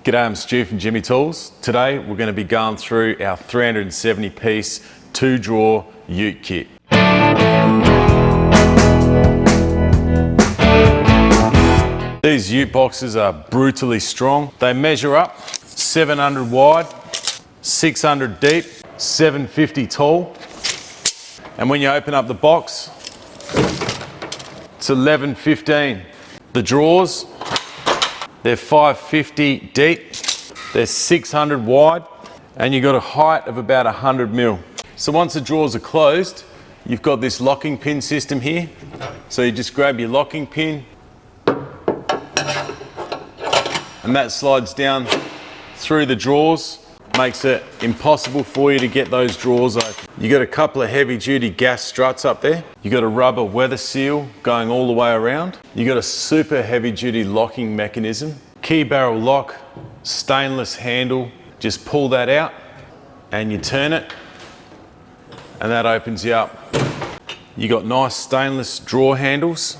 G'day, I'm Stu from Jimy Tools. Today we're going to be going through our 370 piece 2-drawer ute kit. These ute boxes are brutally strong. They measure up 700 wide, 600 deep, 750 tall. And when you open up the box, it's 1115. The drawers, they're 550 deep, they're 600 wide, and you've got a height of about 100 mil. So once the drawers are closed, you've got this locking pin system here. So you just grab your locking pin, and that slides down through the drawers, makes it impossible for you to get those drawers open. You got a couple of heavy duty gas struts up there. You got a rubber weather seal going all the way around. You got a super heavy duty locking mechanism. Key barrel lock, stainless handle. Just pull that out and you turn it and that opens you up. You got nice stainless drawer handles.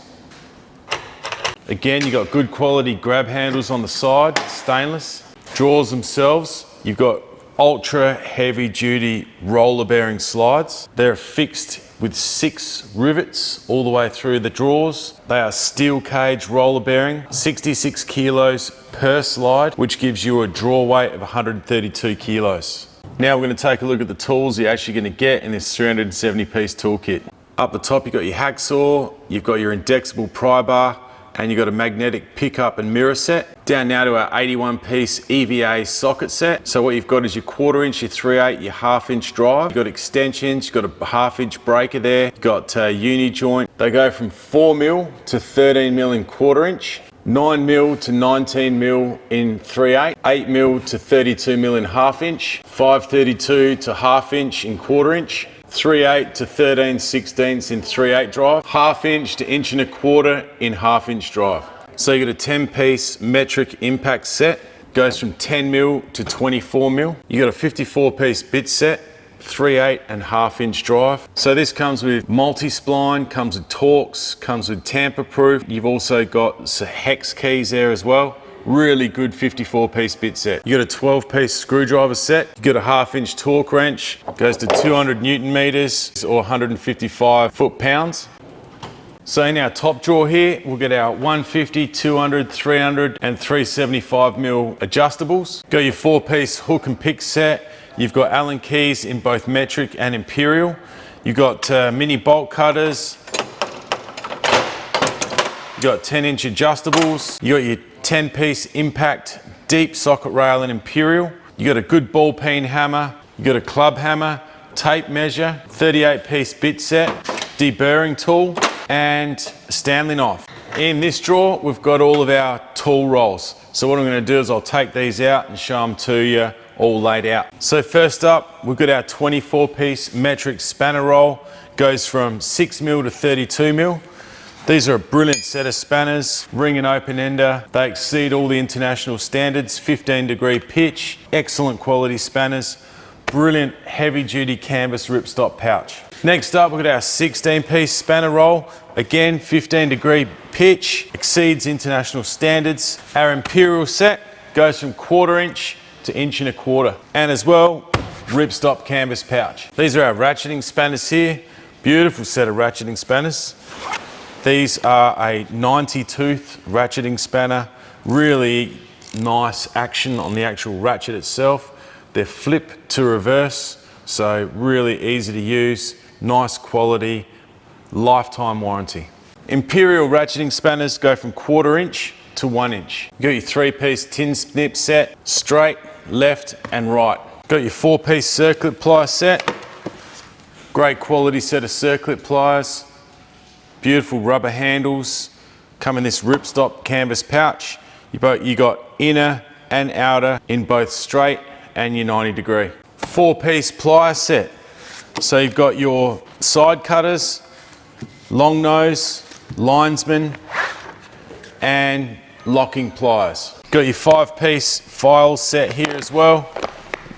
Again, you got good quality grab handles on the side, stainless. Drawers themselves, you've got ultra heavy duty roller bearing slides. They're fixed with 6 rivets all the way through the drawers. They are steel cage roller bearing, 66 kilos per slide, which gives you a drawer weight of 132 kilos. Now we're going to take a look at the tools you're actually going to get in this 370 piece toolkit. Up the top you've got your hacksaw, you've got your indexable pry bar, and you've got a magnetic pickup and mirror set. Down now to our 81 piece EVA socket set. So what you've got is your 1/4 inch, your 3/8, your 1/2 inch drive. You've got extensions, you've got a 1/2 inch breaker there. You've got uni joint. They go from 4 mil to 13 mil in 1/4 inch, 9 mil to 19 mil in 3/8, 8 mil to 32 mil in 1/2 inch, 532 to 1/2 inch in 1/4 inch, 3/8 to 13/16 in 3/8 drive, 1/2 inch to 1.25 inch in 1/2 inch drive. So you got a 10 piece metric impact set, goes from 10 mil to 24 mil. You got a 54 piece bit set, 3/8 and 1/2 inch drive. So this comes with multi-spline, comes with Torx, comes with tamper proof. You've also got some hex keys there as well. Really good 54 piece bit set. You got a 12 piece screwdriver set. You got a 1/2 inch torque wrench, goes to 200 Newton meters or 155 foot-pounds. So in our top drawer here, we'll get our 150, 200, 300 and 375 mil adjustables. Got your 4 piece hook and pick set. You've got Allen keys in both metric and imperial. You've got mini bolt cutters. You got 10 inch adjustables. You got your 10 piece impact deep socket rail and imperial. You got a good ball peen hammer. You got a club hammer, tape measure, 38 piece bit set, deburring tool and Stanley knife. In this drawer we've got all of our tool rolls. So what I'm going to do is I'll take these out and show them to you all laid out. So first up we've got our 24 piece metric spanner roll. Goes from 6 mil to 32 mil. These are a brilliant set of spanners, ring and open ender. They exceed all the international standards, 15-degree pitch, excellent quality spanners, brilliant heavy duty canvas ripstop pouch. Next up we've got our 16 piece spanner roll. Again, 15-degree pitch, exceeds international standards. Our imperial set goes from 1/4 inch to 1.25 inch. And as well, ripstop canvas pouch. These are our ratcheting spanners here. Beautiful set of ratcheting spanners. These are a 90 tooth ratcheting spanner. Really nice action on the actual ratchet itself. They're flip to reverse, so really easy to use, nice quality, lifetime warranty. Imperial ratcheting spanners go from 1/4 inch to 1 inch. You got your 3 piece tin snip set, straight, left and right. Got your 4 piece circlip plier set. Great quality set of circlip pliers. Beautiful rubber handles, come in this ripstop canvas pouch. You got inner and outer in both straight and your 90-degree. 4 piece plier set. So you've got your side cutters, long nose, linesman and locking pliers. Got your 5 piece file set here as well.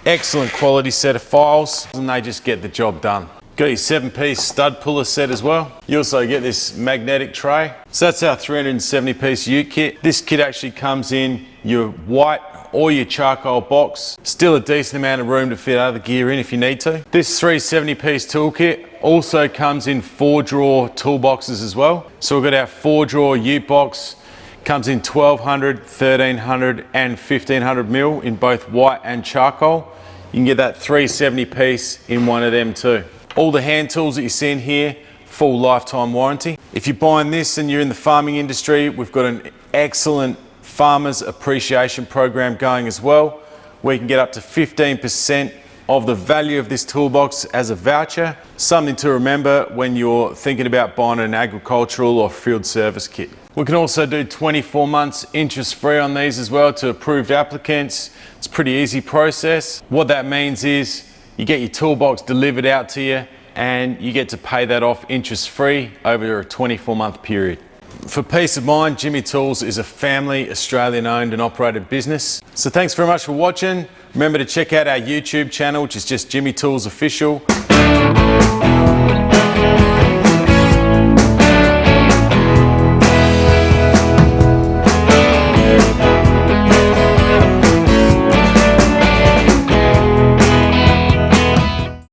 Excellent quality set of files and they just get the job done. Got your 7 piece stud puller set as well. You also get this magnetic tray. So that's our 370 piece ute kit. This kit actually comes in your white or your charcoal box. Still a decent amount of room to fit other gear in if you need to. This 370-piece toolkit also comes in 4-drawer toolboxes as well. So we've got our 4-drawer ute box. Comes in 1200, 1300 and 1500 mil in both white and charcoal. You can get that 370 piece in one of them too. All the hand tools that you see in here, full lifetime warranty. If you're buying this and you're in the farming industry, we've got an excellent farmers appreciation program going as well, where you can get up to 15% of the value of this toolbox as a voucher. Something to remember when you're thinking about buying an agricultural or field service kit. We can also do 24 months interest free on these as well to approved applicants. It's a pretty easy process. What that means is you get your toolbox delivered out to you and you get to pay that off interest free over a 24-month period. For peace of mind, Jimy Tools is a family Australian owned and operated business. So thanks very much for watching. Remember to check out our YouTube channel, which is just Jimy Tools Official.